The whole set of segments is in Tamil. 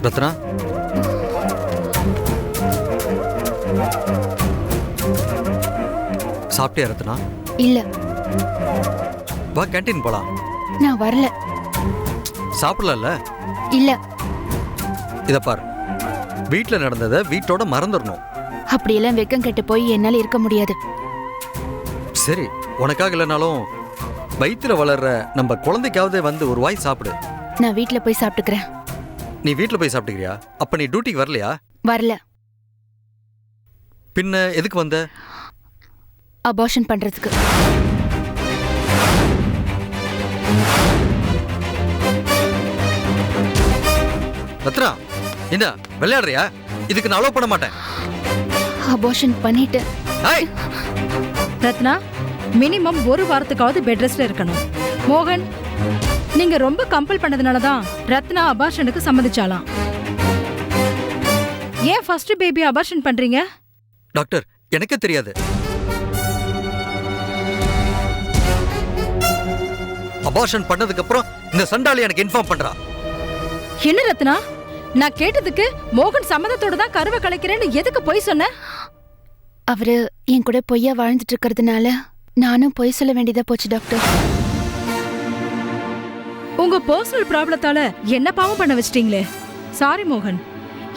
ரத்னா, சாப்பிட்டியா ரத்னா? இல்ல, வா கேண்டீன் போலாம். நான் வரல. சாப்பிடல. இல்ல. இத பார், வீட்ல நடந்ததை வீட்டோட மறந்துடணும். அப்படியெல்லாம் வெக்கம் கெட்டு போய் என்னால இருக்க முடியாது. சரி, உனக்காக இல்லைனாலும் வயிற்றுல வளர்ற நம்ம குழந்தைக்காவது வந்து ஒரு வாய் சாப்பிடு. நான் வீட்ல போய் சாப்பிட்டுக்கிறேன். நீ வீட்ல போய் சாப்பிட்டுக்கிறியா? அப்ப நீ டியூட்டிக்கு வரலையா? வரல. பின்ன எதுக்கு வந்த? அபார்ஷன் பண்றதுக்கு. ரத்னா, என்ன விளையாடுறியா? இதுக்கு நான் அலோவ் பண்ண மாட்டேன். அபார்ஷன் பண்ணிட்டு. ஏய், ரத்னா, மினிமம் ஒரு வாரத்துக்காவது பெட் ரெஸ்ட்ல இருக்கணும். மோகன், நீங்க ரொம்ப கம்பல் பண்ணதுனால தான் ரத்னா அபார்ஷனுக்கு சம்மதிச்சாலாம். ஏன் ஃபர்ஸ்ட் பேபி அபார்ஷன் பண்றீங்க? டாக்டர், எனக்கே தெரியாது. அபார்ஷன் பண்ணதுக்கு அப்புறம் இந்த சண்டாளி எனக்கு இன்ஃபார்ம் பண்றா. என்ன ரத்னா, நான் கேட்டதுக்கு மோகன் சம்மதத்தோட தான் கருவை கலைக்கிறேன்னு எதுக்கு போய் சொன்ன? அவரு என் கூட பொய்யா வாழ்ந்துட்டு இருக்கிறதுனால நானும் பொய் சொல்ல வேண்டியதா போச்சு டாக்டர். உங்க பர்சனல் ப்ராப்ளத்தால என்ன பாவம் பண்ண வச்சிட்டீங்களே. சாரி மோகன்,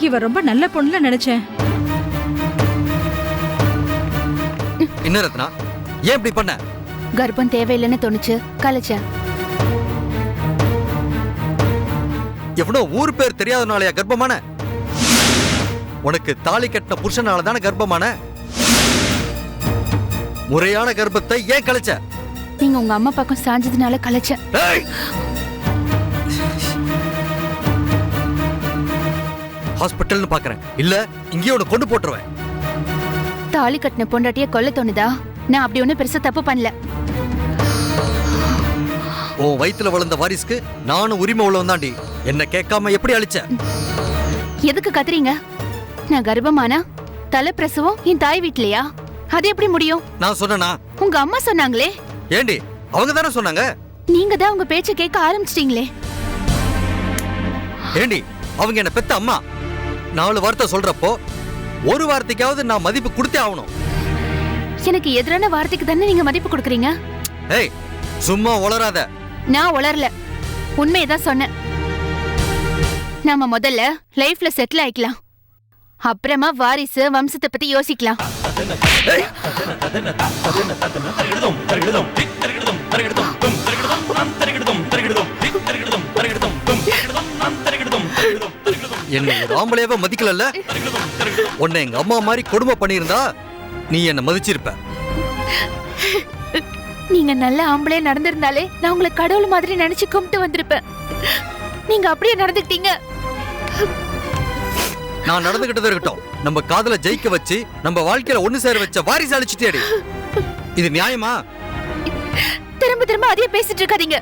இவ ரொம்ப நல்ல பொண்ணுல நினைச்சேன். என்ன ரத்னா, ஏன் இப்படி பண்ண? கர்ப்பம் தேவையில்லைன்னு தோணுச்சு, கலைச்சேன். எவனோ ஊர் பேர் தெரியாதனாலயா கர்ப்பமான? உனக்கு தாலி கட்டின புருஷனால தானே கர்ப்பமான? முறையான கர்ப்பத்தை ஏன் கலைச்ச? நீங்க உங்க அம்மா பக்கம் சாஞ்சதுனால கலைச்சேன். ஹாஸ்பிட்டல்னு பாக்குறேன், இல்ல இங்கேயே உன்னை கொண்டு போட்டுருவேன். தாலி கட்டின பொண்டாட்டிய கொல்ல தோணுதா? நான் அப்படி ஒண்ணு பெருசா தப்பு பண்ணல. உன் வயித்துல வளர்ந்த வாரிசுக்கு நானும் உரிமை உள்ளவன் தாண்டி. என்ன கேட்காம எப்படி அழிச்ச? எதுக்கு கத்துறீங்க? நான் கர்ப்பமானா தலை பிரசவம் என் தாய் வீட்லயா? அது எப்படி முடியும்? நான் சொன்னனா? உங்க அம்மா சொன்னாங்களே. ஏண்டி, அவங்க தானே சொன்னாங்க. நீங்க தான் உங்க பேச்ச கேட்க ஆரம்பிச்சிட்டீங்களே. ஏண்டி, அவங்க என்ன பெத்த அம்மா. 4 வார்த்தை சொல்றப்போ ஒரு வார்த்தைக்காவது நான் மதிப்பு கொடுத்தே ஆகணும். எனக்கு எதிரான வார்த்தைக்கு தானே நீங்க மதிப்பு கொடுக்குறீங்க. ஏய், சும்மா உளராத. நான் உளரல, உண்மையதான் சொன்னேன். நாம முதல்ல லைஃப்ல செட்டில் ஆயிக்கலாம், அப்புறமா வாரிசு வம்சத்தை பத்தி யோசிக்கலாம். என்ன ஒரு ஆம்பளையாவே மதிக்கல. உன்னை எங்க அம்மா மாதிரி கொடுமை பண்ணியிருந்தா நீ என்ன மதிச்சிருப்ப. நீங்க நல்ல ஆம்பளையா நடந்திருந்தாலே நான் உங்களை கடவுள் மாதிரி நினைச்சு கும்பிட்டு வந்திருப்பேன். நீங்க அப்படியே நடந்துக்கிட்டீங்க. நான் நடந்துகிட்டது இருக்கட்டும், நம்ம காதல ஜெயிக்க வச்சு நம்ம வாழ்க்கையில ஒண்ணு சேர வச்ச வாரிசு அழிச்சிட்டேடி. இது நியாயமா? திரும்ப திரும்ப அதே பேசிட்டு இருக்காதீங்க.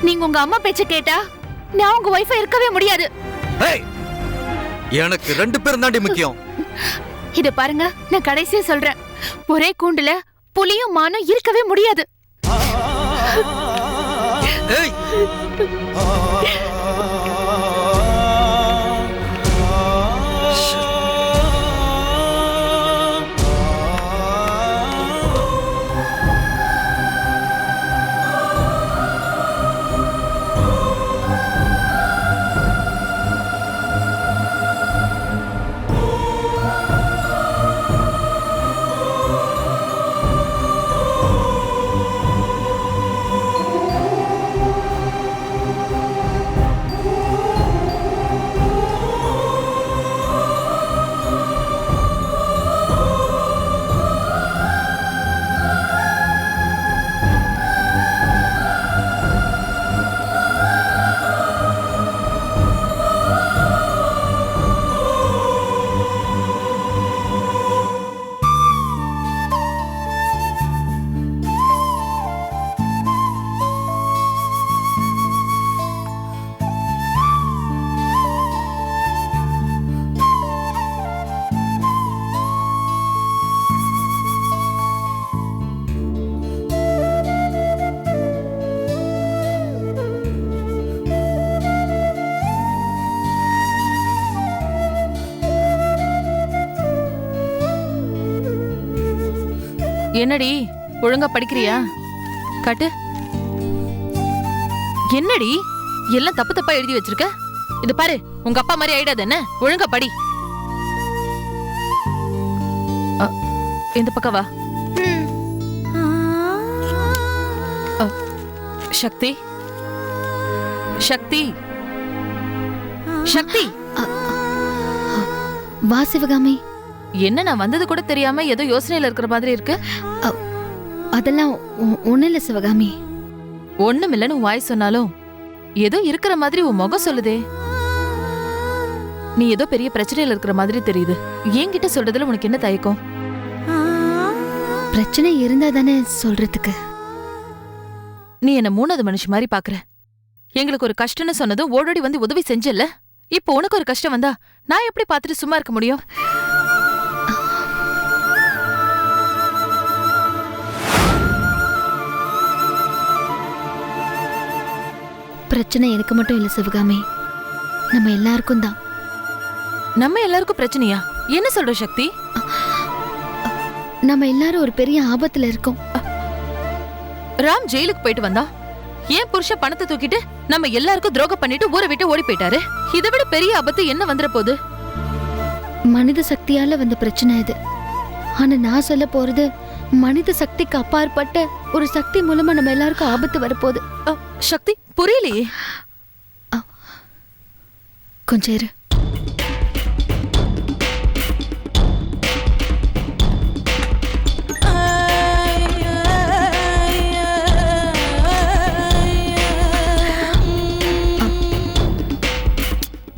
நீங்க உங்க அம்மா பேச்ச கேட்டா நான் உங்க ஒய்ஃபா இருக்கவே முடியாது. எனக்கு 2 பேரும் தாண்டி முக்கியம். இத பாருங்க, நான் கடைசியா சொல்றேன், ஒரே கூண்டுல புலியும் மானும் இருக்கவே முடியாது. ஏய், என்னடி ஒழுங்கா படிக்கிறியா? காட்டு. என்னடி எல்லாம் தப்பு தப்பா எழுதி வச்சிருக்க? இது பாரு, உங்க அப்பா மாதிரி ஆயிடாது என்ன? ஒழுங்கா படி. இந்த பக்கம் வா. சக்தி, சக்தி, சக்தி. வா சிவகாமி. என்ன நான் வந்தது கூட தெரியாம ஏதோ யோசனையில இருக்கிற மாதிரி இருக்கு. அதெல்லாம் ஒண்ணு இல்ல சிவகாமி. ஒண்ணும் இல்லன்னு உன் வாய் சொன்னாலும் ஏதோ இருக்கிற மாதிரி உன் முகம் சொல்லுதே. நீ ஏதோ பெரிய பிரச்சனையில இருக்கிற மாதிரி தெரியுது. என்கிட்ட சொல்றதுல உனக்கு என்ன தயக்கம்? பிரச்சனை இருந்தா தானே சொல்றதுக்கு. நீ என்ன மூணாவது மனுஷி மாதிரி பாக்குற. எங்களுக்கு ஒரு கஷ்டம்னு சொன்னதும் ஓடோடி வந்து உதவி செஞ்சல. இப்போ உனக்கு ஒரு கஷ்டம் வந்தா நான் எப்படி பார்த்துட்டு சும்மா இருக்க முடியும்? பிரச்சனை எனக்கு மட்டும் இல்ல சிவகாமி, நம்ம எல்லாருக்கும் தான். நம்ம எல்லாருக்கும் பிரச்சனையா? என்ன சொல்ற சக்தி? நம்ம எல்லாரும் ஒரு பெரிய ஆபத்துல இருக்கோம். ராம் ஜெயிலுக்கு போயிட்டு வந்தா ஏன் புருஷ பணத்தை தூக்கிட்டு நம்ம எல்லாருக்கும் துரோகம் பண்ணிட்டு ஊரை விட்டு ஓடி போயிட்டாரு. இதை விட பெரிய ஆபத்து என்ன வந்துட போகுது? மனித சக்தியால வந்த பிரச்சனை இது. ஆனா நான் சொல்ல போறது மனித சக்திக்கு அப்பாற்பட்ட ஒரு சக்தி மூலமா நம்ம எல்லாருக்கும் ஆபத்து வரப்போகுது. சக்தி புரியலையே. கொஞ்சம் இரு.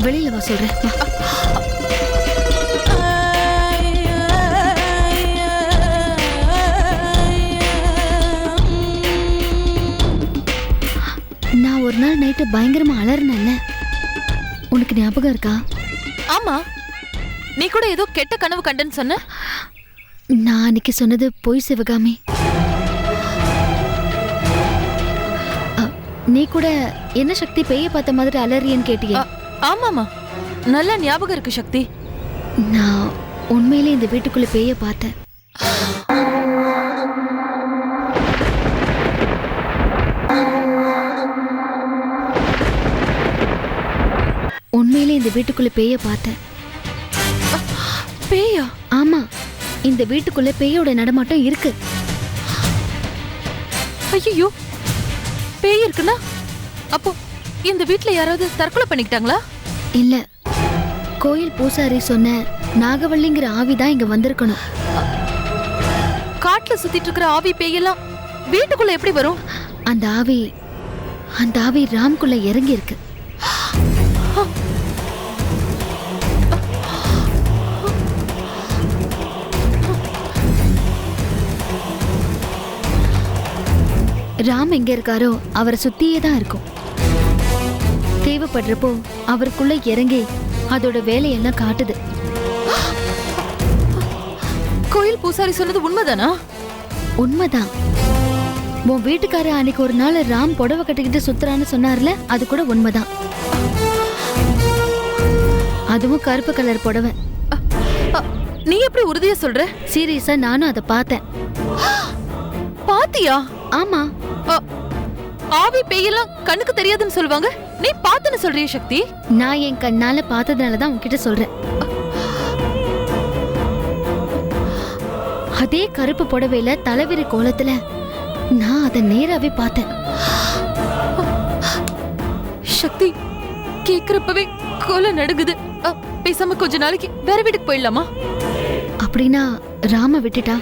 வெளியில வா சொல்றேன். நான் ஒரு நாள் நைட்டு பயங்கரமா அலறினேன்ல, உனக்கு ஞாபகம் இருக்கா? ஆமா, நீ கூட ஏதோ கெட்ட கனவு கண்டன்னு சொன்ன. நான் அன்னைக்கு சொன்னது பொய் சிவகாமி. நீ கூட என்ன சக்தி பேய பார்த்த மாதிரி அலறியன்னு கேட்டியே. ஆமாமா, நல்ல ஞாபகம் இருக்கு சக்தி. நான் உண்மையிலே இந்த வீட்டுக்குள்ள பேய பார்த்தேன். உண்மையிலே இந்த வீட்டுக்குள்ள பேய பார்த்தேன். பேயா? ஆமா, இந்த வீட்டுக்குள்ள பேயோட நடமாட்டம் இருக்கு. ஐயோ, பேய் இருக்குன்னா அப்போ இந்த வீட்ல யாராவது தற்கொலை பண்ணிக்கிட்டாங்களா? இல்ல, கோயில் பூசாரி சொன்ன நாகவள்ளிங்கிற ஆவிதான் இங்க வந்திருக்கணும். காட்டுல சுத்திட்டு இருக்கிற ஆவி பேயெல்லாம் வீட்டுக்குள்ள எப்படி வரும்? அந்த ஆவி ராம்குள்ள இறங்கி இருக்கு. ராம் எங்க இருக்காரோ அவரை சுத்தியே தான் இருக்கும். தேவைப்படுறப்போ அவருக்குள்ள இறங்கி அதோட வேலையெல்லாம் காட்டுது. கோயில் பூசாரி சொன்னது உண்மைதானா? உண்மைதான். உன் வீட்டுக்கார அன்னைக்கு ஒரு நாள் ராம் புடவை கட்டிக்கிட்டு சுத்துறான்னு சொன்னார்ல, அது கூட உண்மைதான். அதுவும் கருப்பு கலர் புடவை. நீ எப்படி உறுதியா சொல்ற? சீரியஸா நானும் அதை பார்த்தேன். பாத்தியா? ஆமா. ஆவி பேயெல்லாம் கண்ணுக்கு தெரியாதுன்னு சொல்லுவாங்க, நீ பாத்துன்னு சொல்றிய சக்தி? நான் என் கண்ணால பார்த்ததுனாலதான் உன்கிட்ட சொல்றேன். அதே கருப்பு புடவையில தலைவிரி கோலத்துல நான் அதை நேராவே பார்த்தேன். சக்தி, கேக்குறப்பவே கோல நடுங்குது. பேசாம கொஞ்ச நாளைக்கு வேற வீட்டுக்கு போயிடலாமா? அப்படின்னா ராம விட்டுட்டா?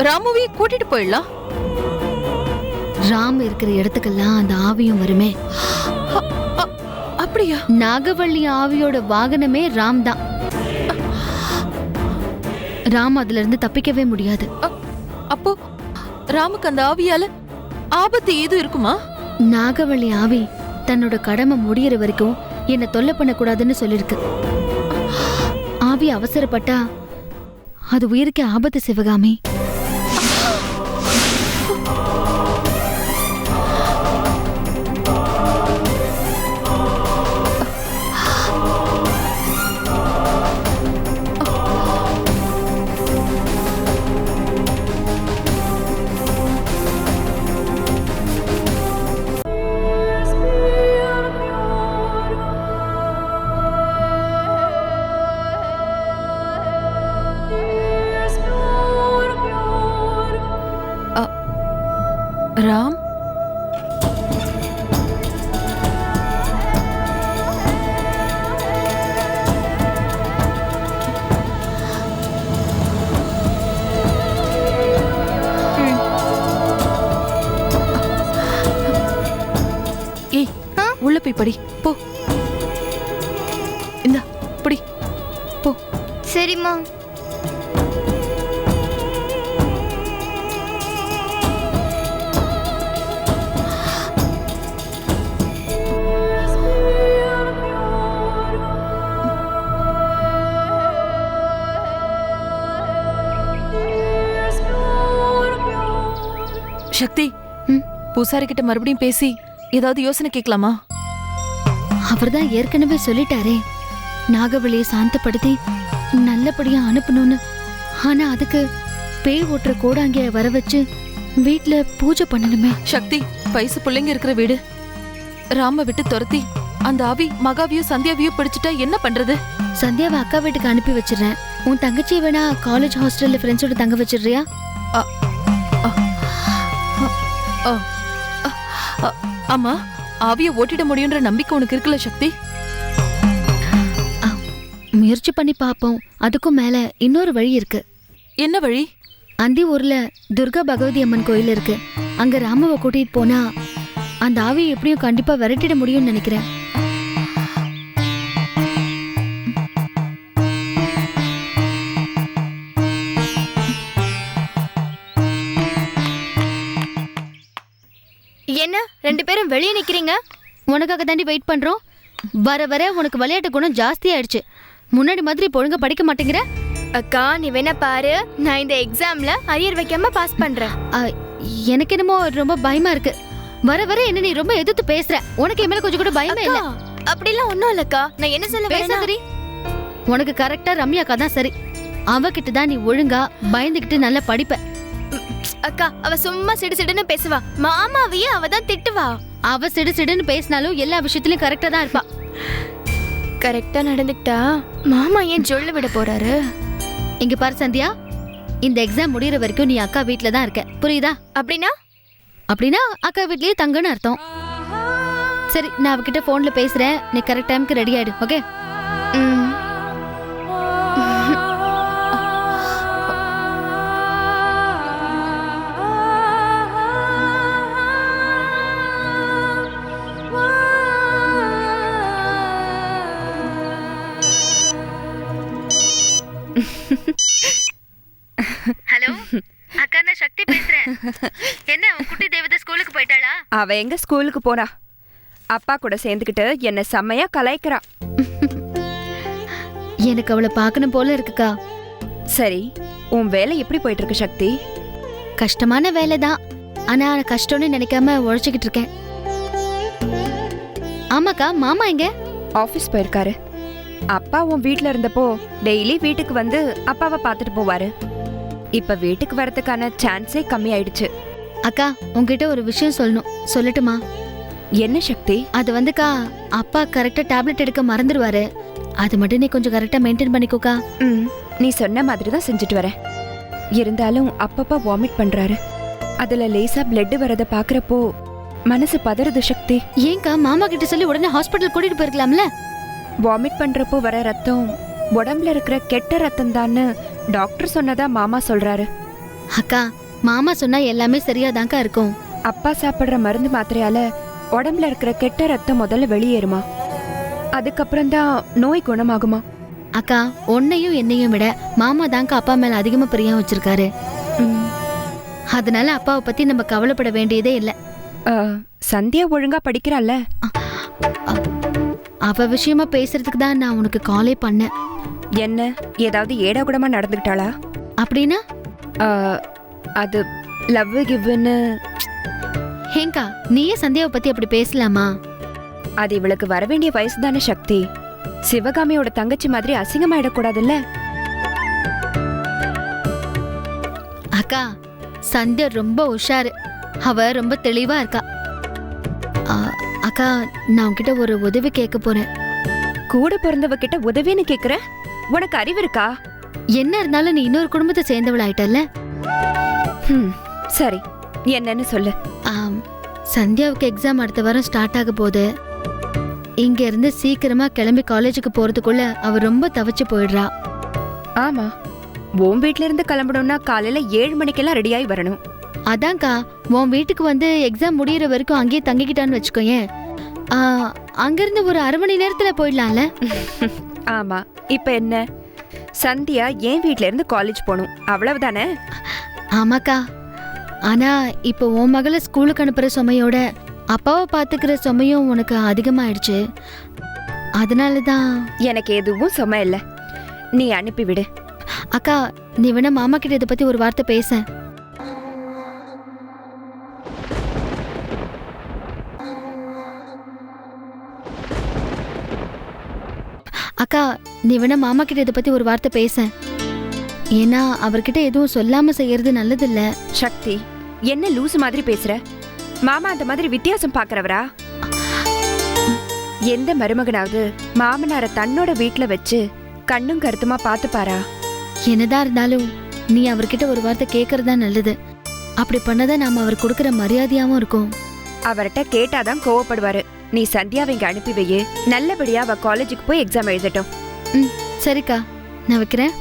ராமுவை கூட்டிட்டு போயிடலாம். ராம் இருக்கிற இடத்துக்கெல்லாம் அந்த ஆவியும் வருமே. அப்படியா? நாகவள்ளி ஆவியோட வாகனமே ராம் தான். ராம் அதுல இருந்து தப்பிக்கவே முடியாது. அப்போ ராமுக்கு அந்த ஆவியால ஆபத்து ஏதும் இருக்குமா? நாகவள்ளி ஆவி தன்னோட கடமை முடியற வரைக்கும் என்ன தொல்லை பண்ண கூடாதுன்னு சொல்லிருக்கு. ஆவி அவசரப்பட்டா அது உயிருக்கே ஆபத்து சிவகாமி. உள்ள போய் படி போ. இந்தா படி போ. சரிம்மா. சக்தி, பூசாரி கிட்ட மறுபடியும் பேசி ஏதாவது யோசனை கேட்கலாமா? அவர்தான் ஏற்கனவே சொல்லிட்டாரே நாகவழியை சாந்தப்படுத்தி நல்லபடியா அனுப்பணும்னு. ஆனா அதுக்கு பேய் ஓட்டுற கோடாங்கிய வர வச்சு வீட்ல பூஜை பண்ணணுமே. சக்தி, வயசு பிள்ளைங்க இருக்கிற வீடு. ராம விட்டு துரத்தி அந்த ஆவி மகாவியோ சந்தியாவியோ பிடிச்சிட்டா என்ன பண்றது? சந்தியாவை அக்கா வீட்டுக்கு அனுப்பி வச்சிடுறேன். உன் தங்கச்சியை வேணா காலேஜ் ஹாஸ்டல்ல ஃப்ரெண்ட்ஸோட தங்க வச்சிடுறியா? ஆமா, ஆவிய ஓட்டிட முடியுன்ற நம்பிக்கை உனக்கு இருக்குல்ல சக்தி? முயற்சி பண்ணி பாப்போம். அதுக்கும் மேல இன்னொரு வழி இருக்கு. என்ன வழி? அந்தி ஊர்ல துர்கா பகவதி அம்மன் கோயில் இருக்கு. அங்க ராமவை கூட்டிட்டு போனா அந்த ஆவியை எப்படியும் கண்டிப்பா விரட்டிட முடியும்னு நினைக்கிறேன். என்ன ரெண்டு பேரும் வெளியே நிக்கிறீங்க? உனக்காக தாண்டி வெயிட் பண்றோம். வர வர உனக்கு விளையாட்டு குணம் ஜாஸ்தி ஆயிடுச்சு. முன்னாடி மாதிரி ஒழுங்கா படிக்க மாட்டேங்கிற. அக்கா நீ வேணா பாரு, நான் இந்த எக்ஸாம்ல அரியர் வைக்காம பாஸ் பண்றேன். எனக்கு என்னமோ ரொம்ப பயமா இருக்கு. வர வர என்ன நீ ரொம்ப எதிர்த்து பேசுற. உனக்கு என் மேல கொஞ்சம் கூட பயமே இல்ல. அப்படிலாம் ஒண்ணும் இல்லக்கா. நான் என்ன சொல்ல பேசாதடி. உனக்கு கரெக்டா ரம்யாக்கா தான் சரி. அவகிட்ட தான் நீ ஒழுங்கா பயந்துகிட்டு நல்லா படிப்ப. அக்கா அவ சும்மா சிடுசிடுன்னு பேசுவா. மாமாவையே அவ தான் திட்டுவா. அவ சிடுசிடுன்னு பேசினாலும் எல்லா விஷயத்திலயும் கரெக்டா தான் இருப்பா. கரெக்டா நடந்துக்கிட்டா மாமா ஏன் சொல்ல விட போறாரு? இங்க பாரு சந்தியா, இந்த எக்ஸாம் முடியற வரைக்கும் நீ அக்கா வீட்ல தான் இருக்க. புரியுதா? அப்படின்னா அப்படின்னா அக்கா வீட்லயே தங்கன்னு அர்த்தம். சரி, நான் அவகிட்ட போன்ல பேசுறேன். நீ கரெக்ட் டைம்க்கு ரெடி ஆயிடு. ஓகே? ஹலோ அக்கா, நான் சக்தி பேசுறேன். என்ன உன் குட்டி தேவதை ஸ்கூலுக்கு போயிட்டாளா? அவ எங்க ஸ்கூலுக்கு போறா? அப்பா கூட சேர்ந்துக்கிட்டு என்ன செம்மையா கலாய்க்கிறா. எனக்கு அவளை பார்க்கணும் போல இருக்குக்கா. சரி, உன் வேலை எப்படி போயிட்டு இருக்கு சக்தி? கஷ்டமான வேலை தான். ஆனா கஷ்டம்னு நினைக்காம உழைச்சிக்கிட்டு இருக்கேன். ஆமாக்கா, மாமா எங்க? ஆபீஸ் போயிருக்காரு. அப்பா உன் வீட்ல இருந்தப்போ டெய்லி வீட்டுக்கு வந்து அப்பாவை பார்த்துட்டு போவாரு. இப்ப வீட்டுக்கு வரதுக்கான சான்ஸே கம்மி ஆயிடுச்சு. அக்கா, உங்ககிட்ட ஒரு விஷயம் சொல்லணும். சொல்லட்டுமா? என்ன சக்தி? அது வந்துக்கா, அப்பா கரெக்டா டேப்லெட் எடுக்க மறந்துடுவாரு. அது மட்டும் நீ கொஞ்சம் கரெக்டா மெயின்டைன் பண்ணிக்கோக்கா. நீ சொன்ன மாதிரி தான் செஞ்சுட்டு வரேன். இருந்தாலும் அப்பப்பா வாமிட் பண்றாரு. அதுல லேசா பிளட் வரத பாக்குறப்போ மனசு பதறுது சக்தி. ஏங்கா, மாமா கிட்ட சொல்லி உடனே ஹாஸ்பிட்டல் கூட்டிட்டு போயிருக்கலாம்ல? வாமிட் பண்றப்போ வர ரத்தம் உடம்புல இருக்கிற கெட்ட ரத்தம் தான்னு டாக்டர் சொன்னதா மாமா சொல்றாரு. அக்கா, மாமா சொன்னா எல்லாமே சரியாதான்க்கா இருக்கும். அப்பா சாப்பிடுற மருந்து மாத்திரையால உடம்புல இருக்கிற கெட்ட ரத்தம் முதல்ல வெளியேறுமா, அதுக்கப்புறம் தான் நோய் குணமாகுமா. அக்கா, உன்னையும் என்னையும் விட மாமா தான்க்கா அப்பா மேல அதிகமா பிரியம் வச்சிருக்காரு. அதனால அப்பாவை பத்தி நம்ம கவலைப்பட வேண்டியதே இல்ல. சந்தியா ஒழுங்கா படிக்கிறாள்ல? அவ விஷயமா பேசுறதுக்கு தான் நான் உனக்கு காலே பண்ணேன். என்ன, ஏதாவது ஏடாகுடமா நடந்துக்கிட்டாளா? அப்படின்னா அது லவ் கிவ்னு. ஏங்கா, நீயே சந்தியாவை பத்தி அப்படி பேசலாமா? அது இவளுக்கு வர வேண்டிய வயசு தானே சக்தி. சிவகாமியோட தங்கச்சி மாதிரி அசிங்கமாயிடக்கூடாதுல்ல. அக்கா, சந்தியா ரொம்ப உஷாரு. அவ ரொம்ப தெளிவா இருக்கா. அக்கா, நான் உன்கிட்ட ஒரு உதவி கேட்க போறேன். கூட பிறந்தவ கிட்ட உதவின்னு கேக்குற? உனக்கு அறிவு இருக்கா? என்ன இருந்தாலும் நீ இன்னொரு குடும்பத்தை சேர்ந்தவள் ஆயிட்டல்ல. சரி, என்னன்னு சொல்லு. சந்தியாவுக்கு எக்ஸாம் அடுத்த வாரம் ஸ்டார்ட் ஆக போகுது. இங்க இருந்து சீக்கிரமா கிளம்பி காலேஜுக்கு போறதுக்குள்ள அவ ரொம்ப தவிச்சு போயிடுறா. ஆமா, உன் வீட்ல இருந்து கிளம்பணும்னா காலையில 7 மணிக்கெல்லாம் ரெடியாகி வரணும். அதான்க்கா, உன் வீட்டுக்கு வந்து எக்ஸாம் முடியற வரைக்கும் அங்கேயே தங்கிக்கிட்டான்னு வச்சுக்கோயேன். அங்கிருந்து ஒரு 1/2 மணி நேரத்துல போயிடலாம்ல? ஆமா, இப்ப என்ன, சந்தியா என் வீட்ல இருந்து காலேஜ் போகணும், அவ்வளவுதானே? ஆமாக்கா. ஆனா இப்போ உன் மகளை ஸ்கூலுக்கு அனுப்புற சுமையோட அப்பாவை பாத்துக்கிற சுமையும் உனக்கு அதிகமாயிடுச்சு. அதனாலதான். எனக்கு எதுவும் சுமை இல்லை, நீ அனுப்பிவிடு. அக்கா, நீ வேணா மாமா கிட்ட இதை பத்தி ஒரு வார்த்தை பேச. அக்கா, நீ வேணா மாமா கிட்ட இதை பத்தி ஒரு வார்த்தை பேச. ஏன்னா அவர்கிட்ட எதுவும் சொல்லாம செய்யறது நல்லதில்ல. சக்தி, என்ன லூசு மாதிரி பேசுற? மாமா அந்த மாதிரி வித்தியாசம் பாக்குறவரா? எந்த மருமகனாவது மாமனார தன்னோட வீட்ல வச்சு கண்ணும் கருத்துமா பாத்துப்பாரா? என்னதான் இருந்தாலும் நீ அவர்கிட்ட ஒரு வார்த்தை கேட்கறதா நல்லது. அப்படி பண்ணதான் நாம அவர் கொடுக்கற மரியாதையாவும் இருக்கும். அவர்கிட்ட கேட்டாதான் கோவப்படுவாரு. நீ சந்தியாவை இங்க அனுப்பி வையே, நல்லபடியா அவ காலேஜுக்கு போய் எக்ஸாம் எழுதட்டும். சரிக்கா, நான் வைக்கிறேன்.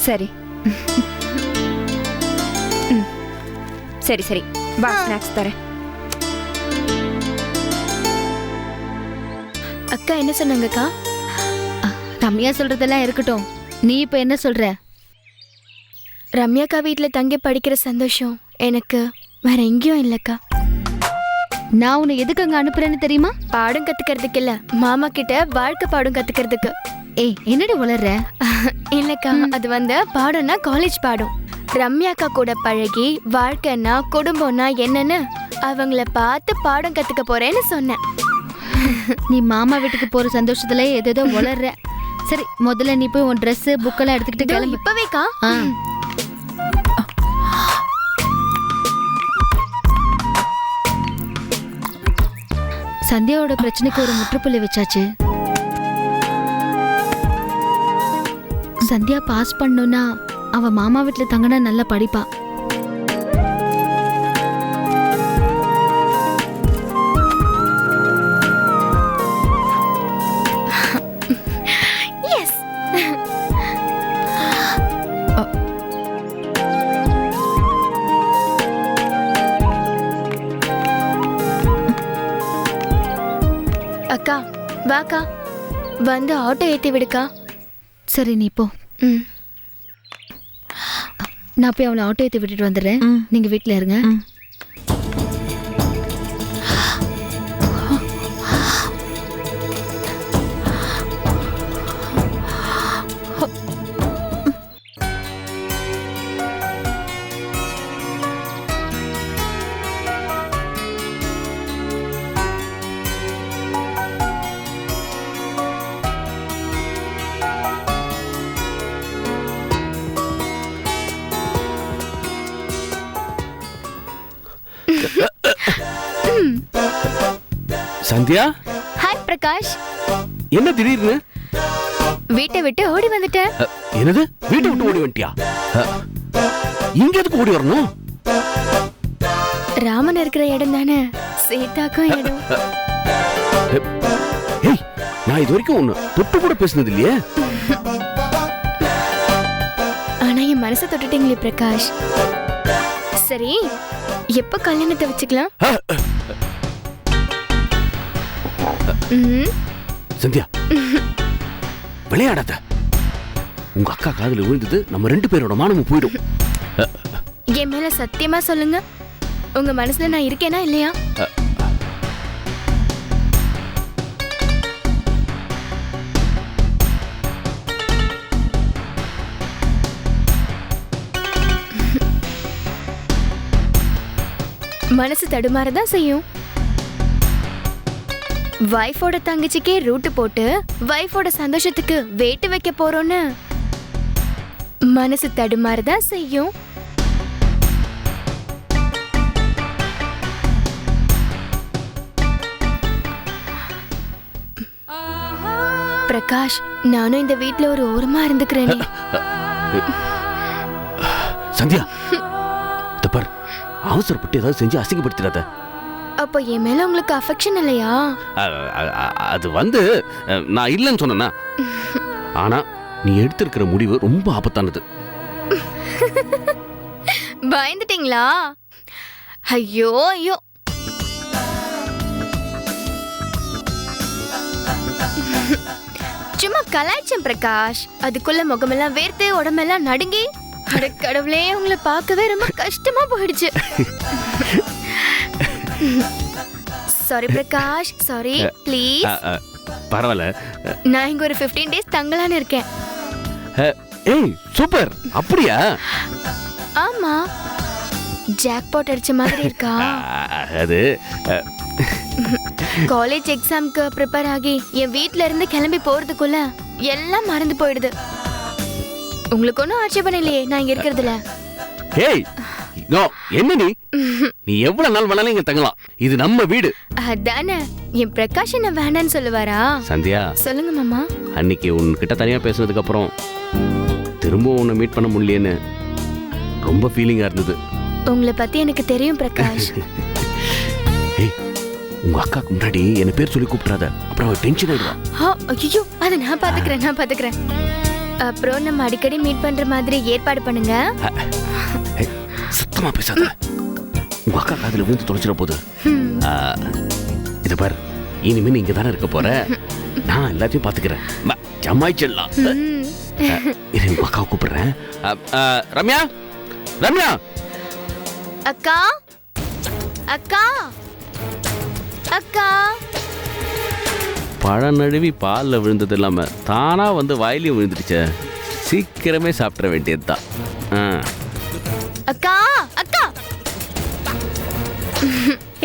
சரி. சரி சரி, வா, ஸ்நாக்ஸ் தரேன். அக்கா என்ன சொன்னாங்கக்கா? ரம்யா சொல்றதெல்லாம் இருக்கட்டும், நீ இப்ப என்ன சொல்ற? ரம்யாக்கா வீட்ல தங்கி படிக்கிற சந்தோஷம் எனக்கு வேற எங்கேயும் இல்லக்கா. நான் உன்னை எதுக்கு அங்க அனுப்புறேன்னு தெரியுமா? பாடம் கத்துக்கிறதுக்கு இல்ல, மாமா கிட்ட வாழ்க்கை பாடம் கத்துக்கிறதுக்கு. ஏய், என்னடி உளர்ற? இல்லக்கா, அது பாடம்னா காலேஜ் பாடம். ரம்யாக்கா கூட பழகி வாழ்க்கைன்னா குடும்பம்னா என்னன்னு அவங்கள பார்த்து பாடம் கத்துக்க போறேன்னு சொன்னேன். நீ மாமா வீட்டுக்கு போற சந்தோஷத்துல ஏதேதோ உளர்ற. சரி, முதல்ல நீ போய் உன் ட்ரெஸ் புக்கெல்லாம் எடுத்துக்கிட்டு கிளம்பு. இப்பவேக்கா? சந்தியாவோட பிரச்சனைக்கு ஒரு முற்றுப்புள்ளி வச்சாச்சு. சந்தியா பாஸ் பண்ணணும்னா அவ மாமா வீட்டுல தங்கினா நல்லா படிப்பா. அக்கா வாக்கா, ஆட்டோ ஏத்தி விடுக்கா. சரி, நீ போ. நான் போய் அவளை ஆட்டோ ஏற்றி விட்டுட்டு வந்துடுறேன். நீங்க வீட்டில் இருங்க. சந்தியா. ஹாய் பிரகாஷ். என்ன திடீர்னு? வீட்டை விட்டு ஓடி வந்துட்டேன். என்னது, வீட்டை விட்டு ஓடி வந்துட்டியா? இங்க எதுக்கு ஓடி வரணும்? ராமன் இருக்கிற இடம் தானே சீதாக்கும் இடம். ஏய், நான் இது வரைக்கும் ஒண்ணு தொட்டு கூட பேசினது இல்லையே. ஆனா என் மனசை தொட்டுட்டீங்களே பிரகாஷ். சரி, எப்ப கல்யாணத்தை வச்சுக்கலாம்? சந்தியா, விளையாடாத. உங்க அக்கா காதுல விழுந்தது நம்ம 2 பேரோட மானமும் போயிடும். என் மேல சத்தியமா சொல்லுங்க, உங்க மனசுல நான் இருக்கேனா இல்லையா? மனசு தடுமாறதான் செய்யும். வைஃபோட தங்கச்சிக்கே ரூட்டு போட்டு வைஃபோட சந்தோஷத்துக்கு வேட்டு வைக்க போறோன்னு மனசு தடுமாறதான் செய்யும். பிரகாஷ், நானும் இந்த வீட்ல ஒரு ஓரமா இருந்துக்கிறேனே. சந்தியா, தப்பர், அவசரப்பட்டு ஏதாவது செஞ்சு அசிங்கப்படுத்திடாத. அப்ப என் மேல உங்களுக்கு அஃபெக்ஷன் இல்லையா? அது நான் இல்லைன்னு சொன்னா, ஆனா நீ எடுத்திருக்கிற முடிவு ரொம்ப ஆபத்தானது. பயந்துட்டீங்களா? ஐயோ ஐயோ. கலாய்ச்சம் பிரகாஷ். அதுக்குள்ள முகமெல்லாம் வேர்த்து உடம்பெல்லாம் நடுங்கி, அட கடவுளே, உங்களை பார்க்கவே ரொம்ப கஷ்டமா போயிடுச்சு. Sorry Prakash, sorry please. பரவாயில்ல. நான் இங்க ஒரு 15 டேஸ் தங்கலான்னு இருக்கேன். ஏய் சூப்பர். அப்படியா? ஆமா. ஜாக்பாட் அடிச்ச மாதிரி இருக்கா? அது காலேஜ் எக்ஸாம்க்கு ப்ரிப்பேர் ஆகி என் வீட்ல இருந்து கிளம்பி போறதுக்குள்ள எல்லாம் மறந்து போயிடுது. உங்களுக்கு ஒன்றும் ஆட்சேபம் இல்லையே நான் இங்க இருக்கிறதுல? ஏய் நோ, என்ன நீ எவ்வளவு நாள் வேணாலும் இங்க தங்கலாம். இது நம்ம வீடு. அதானே. என் பிரகாஷ் என்ன வேண்டான்னு சொல்லுவாரா? சந்தியா, சொல்லுங்க மாமா. அன்னைக்கு உன்கிட்ட தனியா பேசுனதுக்கு அப்புறம் திரும்ப உன்னை மீட் பண்ண முடியலன்னு ரொம்ப ஃபீலிங்கா இருந்தது. உங்களை பத்தி எனக்கு தெரியும் பிரகாஷ். ஏய், உங்க அக்காக்கு முன்னாடி என்ன பேர் சொல்லி கூப்பிடாத, அப்புறம் அவ டென்ஷன் ஆயிடுவா. ஐயோ, அதை நான் பாத்துக்கிறேன். அப்புறம் நம்ம அடிக்கடி மீட் பண்ற மாதிரி ஏற்பாடு பண்ணுங்க. சுத்தமா பேசாத, உங்க அக்கா காதுல விழுந்து தொலைச்சிட போகுது. இத பாரு, இனிமே நீ இங்க தானே இருக்க போற, நான் எல்லாத்தையும் பாத்துக்கிறேன். ஜமாய்ச்சிடலாம். உங்க அக்காவை கூப்பிடுறேன். ரம்யா, ரம்யா. அக்கா, அக்கா, அக்கா. பழம் நழுவி பால்ல விழுந்தது இல்லாம தானா வந்து வாயிலையும் விழுந்துடுச்ச. சீக்கிரமே சாப்பிட வேண்டியதுதான். அக்கா, அக்கா.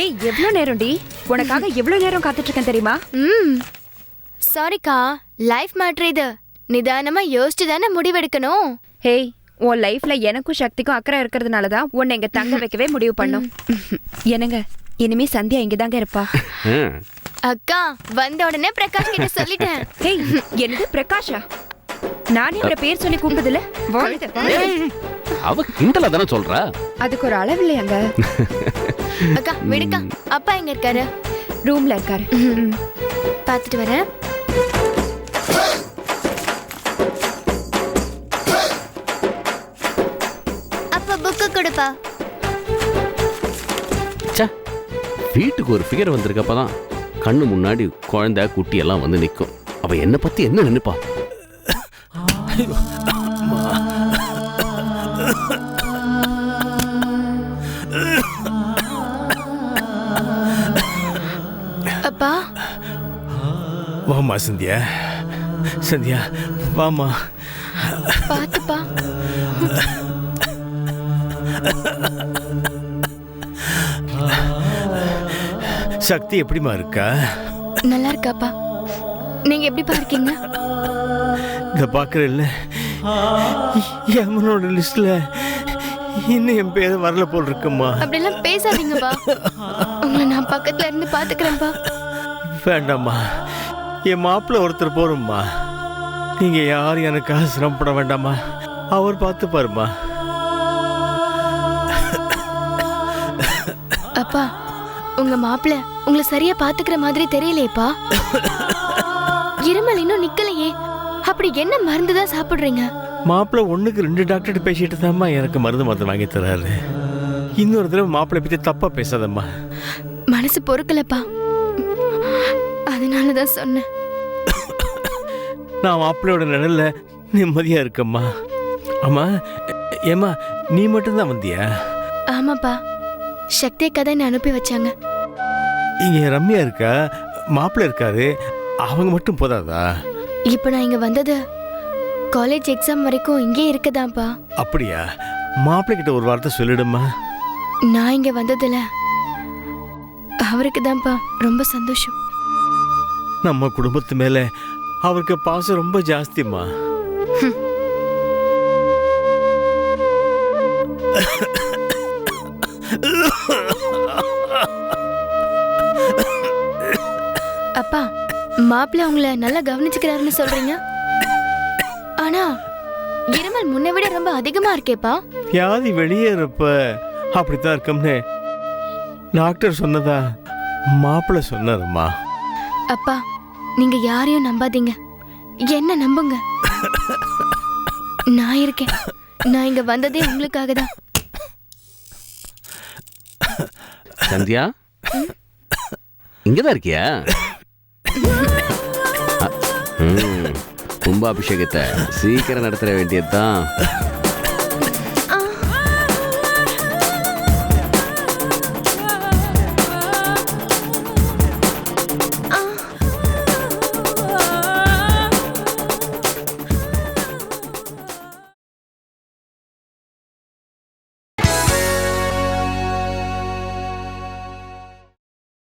ஏய், எவ்வளவு நேரம் டி? உனக்காக எவ்வளவு நேரம் காத்துட்டு இருக்கேன் தெரியுமா? சாரிக்கா, லைஃப் மேட்டர் இது. நிதானமா யோசிச்சு தானே முடிவெடுக்கணும். ஹேய், உன் லைஃப்ல எனக்கும் சக்திக்கும் அக்கறை இருக்கிறதுனால தான் உன்னை இங்க தங்க வைக்கவே முடிவு பண்ணோம். என்னங்க, இனிமே சந்தியா இங்கதாங்க இருப்பா. அக்கா, வந்த உடனே பிரகாஷ் கிட்ட சொல்லிட்டேன். ஹேய், என்னது பிரகாஷா? நானே அவரை பேர் சொல்லி கூப்பிட்டதில்ல. அவ கிண்டலா தானே சொல்றா. அதுக்கு ஒரு அளவு இல்லையாங்க. அக்கா விடுக்கா, அப்பா எங்க இருக்காரு? ரூம்ல இருக்காரு. பாத்துட்டு வரேன். அப்பா புக்கு கொடுப்பா. வீட்டுக்கு ஒரு ஃபிகர் வந்திருக்கப்பதான் கண்ணு முன்னாடி குழந்தை குட்டி எல்லாம் வந்து நிற்கும். அவ என்ன பத்தி என்ன நினைப்பா? அப்பா, வாமா சந்தியா, சந்தியா வாமா. பாத்துப்பா. சக்தி எப்படிமா இருக்கா? நல்லா இருக்காப்பா. நீங்க எப்படி இருக்கீங்க? இத பாக்குறேன்ல, எமனோட லிஸ்ட்ல இன்னும் என் பேர் வரல போல் இருக்குமா. அப்படிலாம் பேசாதீங்கப்பா. உங்களை நான் பக்கத்துல இருந்து பாத்துக்கிறேன்ப்பா. வேண்டாம்மா, என் மாப்பிள்ள ஒருத்தர் போறோம்மா. நீங்க யாரும் எனக்காக சிரமப்பட வேண்டாமா, அவர் பார்த்து பாருமா. அப்பா, உங்க மாப்பிள்ள உங்களை சரியா பாத்துக்கிற மாதிரி தெரியலையேப்பா. இருமல் இன்னும் நிக்கலையே. அப்படி என்ன மருந்துதான் சாப்பிடுறீங்க? மாப்பிள்ள 1க்கு 2 டாக்டர் பேசிட்டு தான்மா எனக்கு மருந்து மாத்திரை வாங்கி தராரு. இன்னொரு தடவை மாப்பிள்ளை பத்தி தப்பா பேசாதம்மா. மனசு பொறுக்கலப்பா, அதனாலதான் சொன்னேன். நான் மாப்பிள்ளையோட நிழல்ல நிம்மதியா இருக்கம்மா. ஆமா, ஏமா நீ மட்டும்தான் வந்தியா? ஆமாப்பா, சக்தி கதை அனுப்பி வச்சாங்க. இங்க ரம்யா இருக்கா, மாப்பிள்ளை இருக்காரு, அவங்க மட்டும் போதாதா? இப்ப நான் இங்க வந்தது காலேஜ் எக்ஸாம் வரைக்கும் இங்கே இருக்கதான்ப்பா. அப்படியா? மாப்பிள்ளை கிட்ட ஒரு வார்த்தை சொல்லிடுமா. நான் இங்க வந்ததுல அவருக்கு தான்ப்பா ரொம்ப சந்தோஷம். நம்ம குடும்பத்து மேல அவருக்கு பாசம் ரொம்ப ஜாஸ்திமா. அப்பா, மாப்பிள்ளை உங்களை நல்லா கவனிச்சுக்கிறாருன்னு சொல்றீங்க. ஆனா இருமல் முன்னை விட ரொம்ப அதிகமா இருக்கேப்பா. வியாதி வெளியேறப்ப அப்படித்தான் இருக்கும்னு டாக்டர் சொன்னதா மாப்பிள்ளை சொன்னாருமா. அப்பா, நீங்க யாரையும் நம்பாதீங்க, என்ன நம்புங்க. நான் இருக்கேன். நான் இங்க வந்ததே உங்களுக்காக தான். சந்தியா, இங்கதான் இருக்கியா? கும்பாபிஷேகத்தை சீக்கிரம் நடத்த வேண்டியதுதான்.